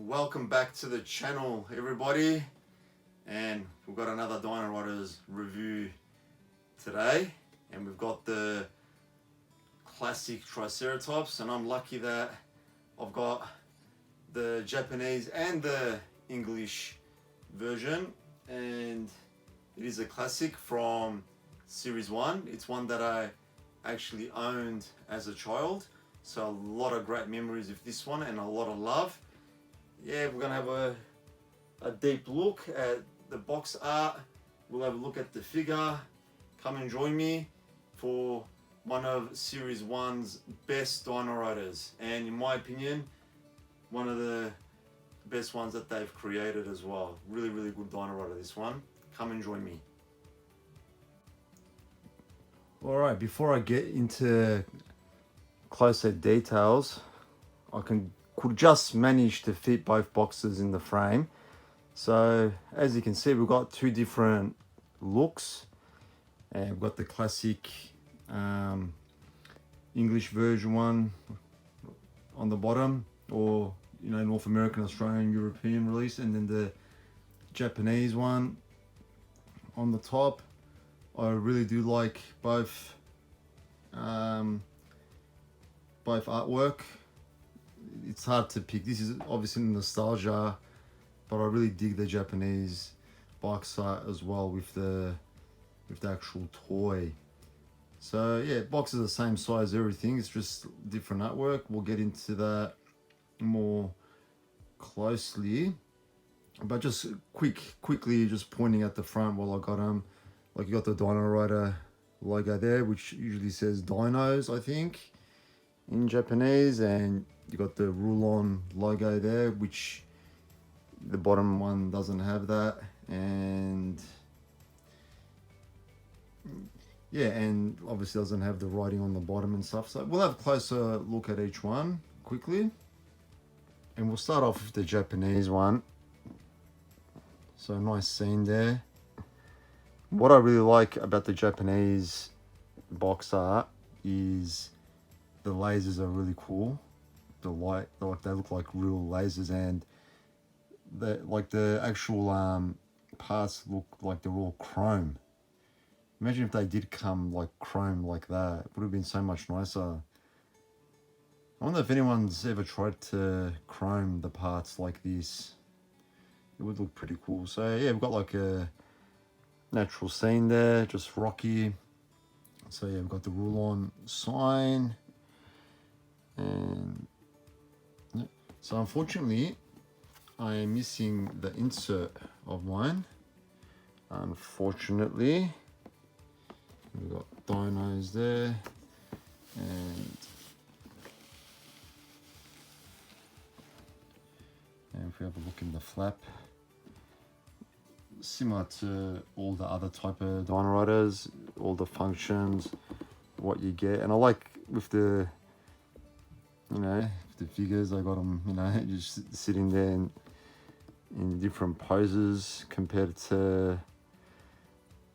Welcome back to the channel, everybody, and we've got another Dino Riders review today, and we've got the classic Triceratops, and I'm lucky that I've got the Japanese and the English version, and it is a classic from series 1. It's one that I actually owned as a child, so a lot of great memories of this one and a lot of love. Yeah, we're gonna have a deep look at the box art. We'll have a look at the figure. Come and join me for one of series 1's best Dino Riders, and in my opinion, one of the best ones that they've created as well. Really good Dino Rider, this one. Come and join me. Alright, before I get into closer details, I could just manage to fit both boxes in the frame. So as you can see, we've got two different looks, and we've got the classic English version one on the bottom, or North American, Australian, European release, and then the Japanese one on the top. I really do like both artwork. It's hard to pick. This is obviously nostalgia, but I really dig the Japanese box art as well with the actual toy. So yeah, box is the same size, everything. It's just different artwork. We'll get into that more closely, but just quickly just pointing at the front while I got them. Like, you got the Dino Rider logo there, which usually says dinos, I think, in Japanese, and you got the Rulon logo there, which the bottom one doesn't have that, and yeah, and obviously doesn't have the writing on the bottom and stuff. So we'll have a closer look at each one quickly, and we'll start off with the Japanese one. So a nice scene there. What I really like about the Japanese box art is the lasers are really cool. They look like real lasers, and the actual parts look like they're all chrome. Imagine if they did come like chrome like that. It would have been so much nicer. I wonder if anyone's ever tried to chrome the parts like this. It would look pretty cool. So yeah, we've got like a natural scene there, just rocky. So yeah, we've got the Rulon sign, and so unfortunately I am missing the insert of mine. Unfortunately, we've got dinos there, and if we have a look in the flap, similar to all the other type of Dino Riders, all the functions, what you get. And I like with the the figures, I got them just sitting there in different poses compared to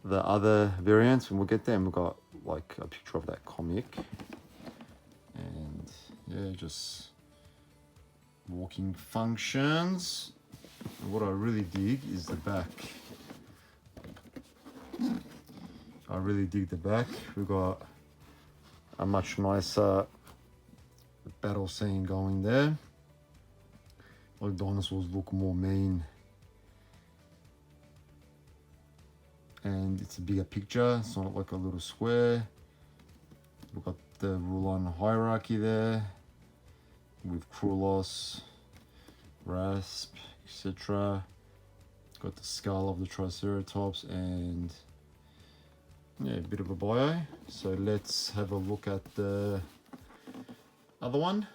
the other variants, and we'll get there. And we've got like a picture of that comic, and yeah, just walking functions. And what I really dig is the back. I really dig the back. We've got a much nicer battle scene going there. Like, dinosaurs look more mean, and it's a bigger picture. It's not like a little square. We've got the Rulon hierarchy there with Krulos, Rasp, etc. Got the skull of the Triceratops, and yeah, a bit of a bio. So let's have a look at the other one.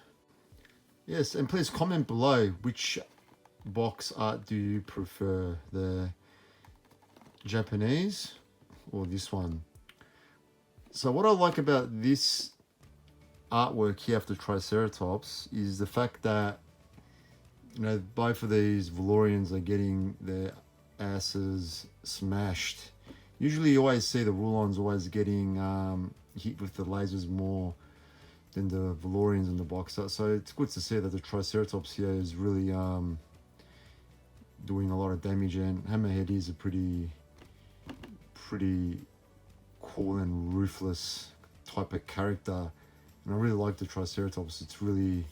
Yes, and please comment below, which box art do you prefer, the Japanese or this one? So what I like about this artwork here after Triceratops is the fact that both of these Valorians are getting their asses smashed. Usually you always see the Rulons always getting hit with the lasers more than the Valorians in the box art. So it's good to see that the Triceratops here is really doing a lot of damage, and Hammerhead is a pretty cool and ruthless type of character, and I really like the Triceratops. It's really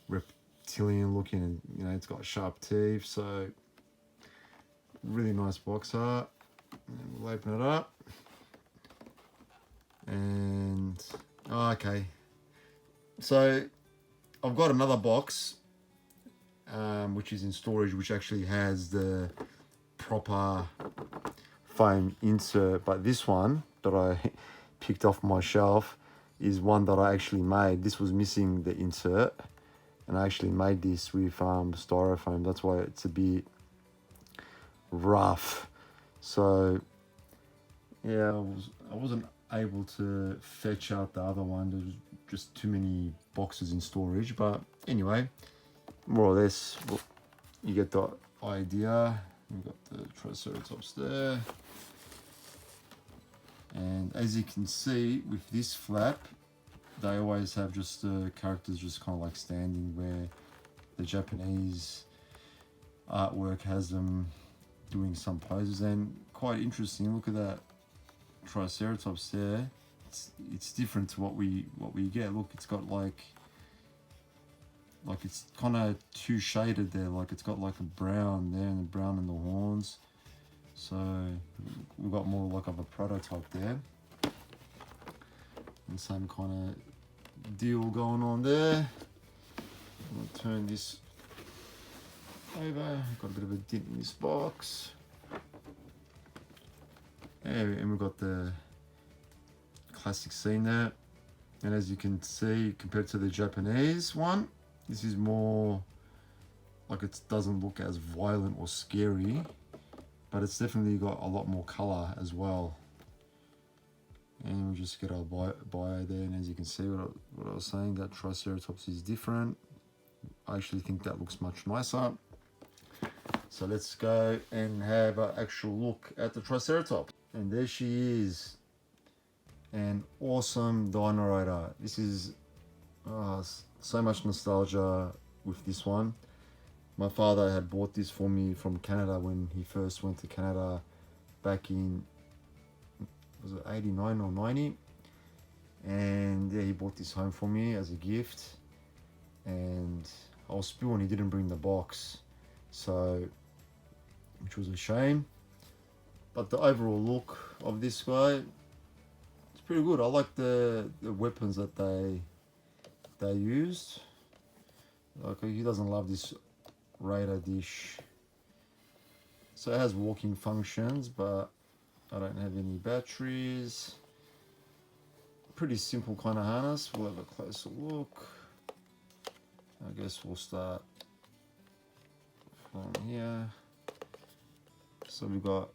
reptilian looking, and you know, it's got sharp teeth, so really nice box art. And we'll open it up, and okay, so I've got another box which is in storage, which actually has the proper foam insert, but this one that I picked off my shelf is one that I actually made. This was missing the insert, and I actually made this with styrofoam. That's why it's a bit rough. So yeah, I wasn't able to fetch out the other one. There's just too many boxes in storage, but anyway, more or less you get the idea. We've got the Triceratops there, and as you can see with this flap, they always have just the characters just kind of like standing, where the Japanese artwork has them doing some poses. And quite interesting, look at that Triceratops there. It's different to what we get. Look, it's got like it's kind of two shaded there, like it's got like a brown there and the brown in the horns, so we've got more like of a prototype there, and same kind of deal going on there. I'll turn this over. Got a bit of a dent in this box, and we've got the classic scene there. And as you can see, compared to the Japanese one, this is more like, it doesn't look as violent or scary, but it's definitely got a lot more color as well. And we'll just get our bio there, and as you can see, what I was saying, that Triceratops is different. I actually think that looks much nicer. So let's go and have an actual look at the Triceratops. And there she is, an awesome Dino Rider. This is so much nostalgia with this one. My father had bought this for me from Canada when he first went to Canada back in, was it 89 or 90? And yeah, he bought this home for me as a gift, and I was spewing he didn't bring the box, so, which was a shame. But the overall look of this guy, it's pretty good. I like the weapons that they used. Like, he doesn't love this radar dish. So it has walking functions, but I don't have any batteries. Pretty simple kind of harness. We'll have a closer look. I guess we'll start from here. So we've got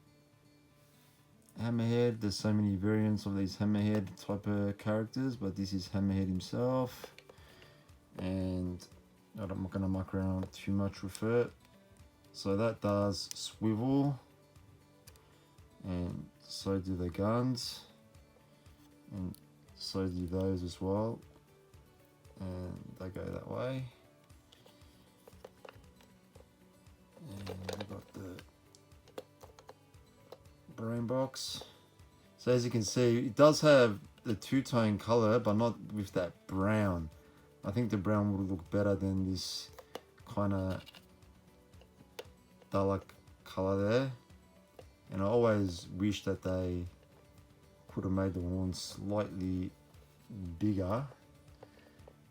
Hammerhead. There's so many variants of these Hammerhead type of characters, but this is Hammerhead himself. And I'm not going to muck around too much with it. So that does swivel, and so do the guns, and so do those as well, and they go that way. And we've got the brain box. So as you can see, it does have the two-tone color, but not with that brown. I think the brown would look better than this kind of duller color there. And I always wish that they could have made the horns slightly bigger.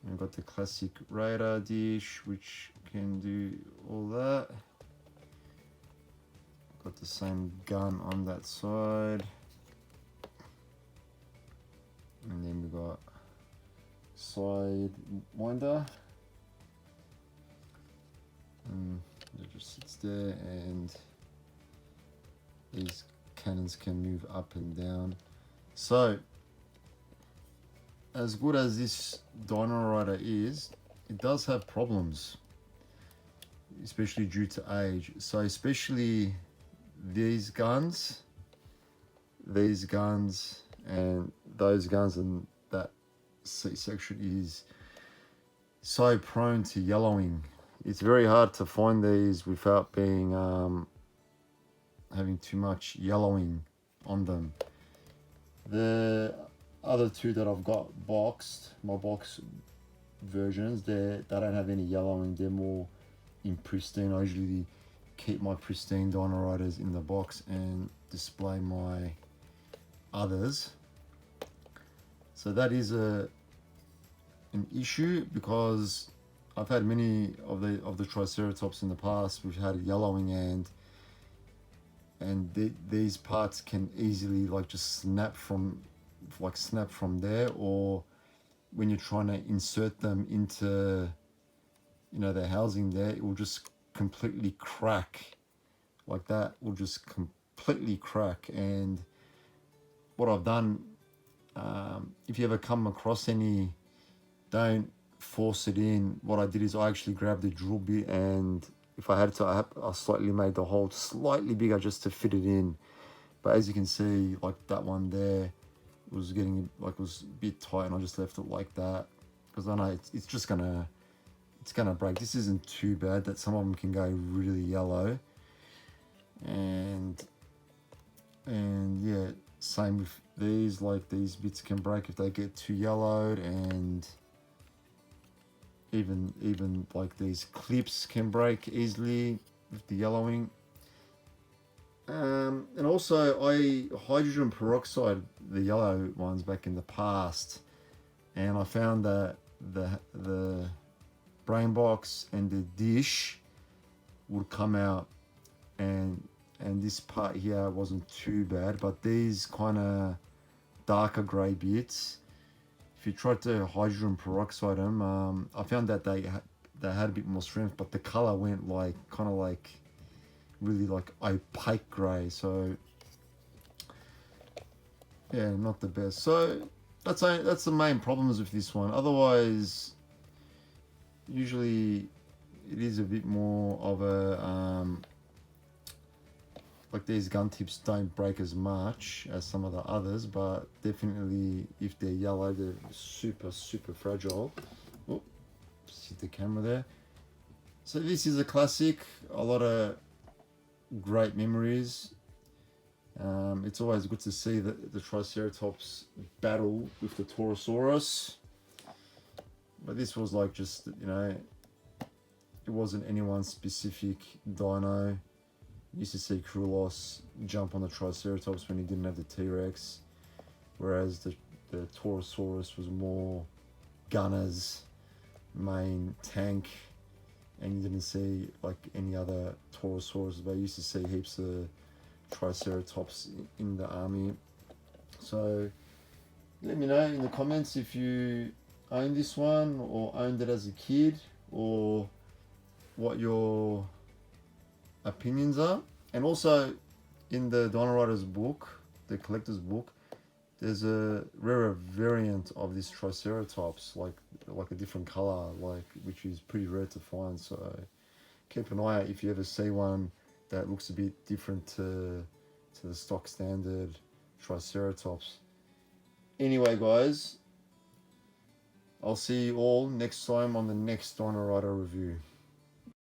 And we've got the classic radar dish, which can do all that. Got the same gun on that side. And then we've got Sidewinder, and it just sits there, and these cannons can move up and down. So as good as this Dino Rider is, it does have problems, especially due to age. So especially these guns, and those guns, and that C section is so prone to yellowing. it's very hard to find these without being having too much yellowing on them. The other two that I've got boxed, my box versions, they don't have any yellowing. They're more in pristine. I usually keep my pristine Dino Riders in the box and display my others. So that is an issue, because I've had many of the Triceratops in the past which had yellowing, and these parts can easily like just snap from there, or when you're trying to insert them into, you know, the housing there, it will just completely crack. Like that will just completely crack. And what I've done, if you ever come across any, don't force it in. What I did is I actually grabbed the drill bit, and if I had to, I slightly made the hole slightly bigger just to fit it in. But as you can see, like that one there was getting like, was a bit tight, and I just left it like that, because I know it's just gonna break. This isn't too bad. That some of them can go really yellow, and yeah, same with these. Like these bits can break if they get too yellowed, and even like these clips can break easily with the yellowing. And also I hydrogen peroxide the yellow ones back in the past, and I found that the brain box and the dish would come out, and this part here wasn't too bad, but these kind of darker grey bits, if you tried to hydrogen peroxide them, I found that they had a bit more strength, but the color went like kind of like really like opaque grey. So yeah, not the best. So that's the main problems with this one. Otherwise, usually it is a bit more of a like these gun tips don't break as much as some of the others, but definitely if they're yellow, they're super fragile. Oh, just hit the camera there. So this is a classic. A lot of great memories. It's always good to see the Triceratops battle with the Torosaurus, but this was like, just, you know, it wasn't anyone's specific dino. Used to see Rulon jump on the Triceratops when he didn't have the T-Rex, whereas the Torosaurus was more gunner's main tank, and you didn't see like any other Torosaurus, but you used to see heaps of Triceratops in the army. So let me know in the comments if you own this one or owned it as a kid, or what your opinions are. And also in the Dino Riders book, the collector's book, there's a rarer variant of this Triceratops, like a different color, like, which is pretty rare to find. So keep an eye out if you ever see one that looks a bit different to the stock standard Triceratops. Anyway, guys, I'll see you all next time on the next Dino Rider review.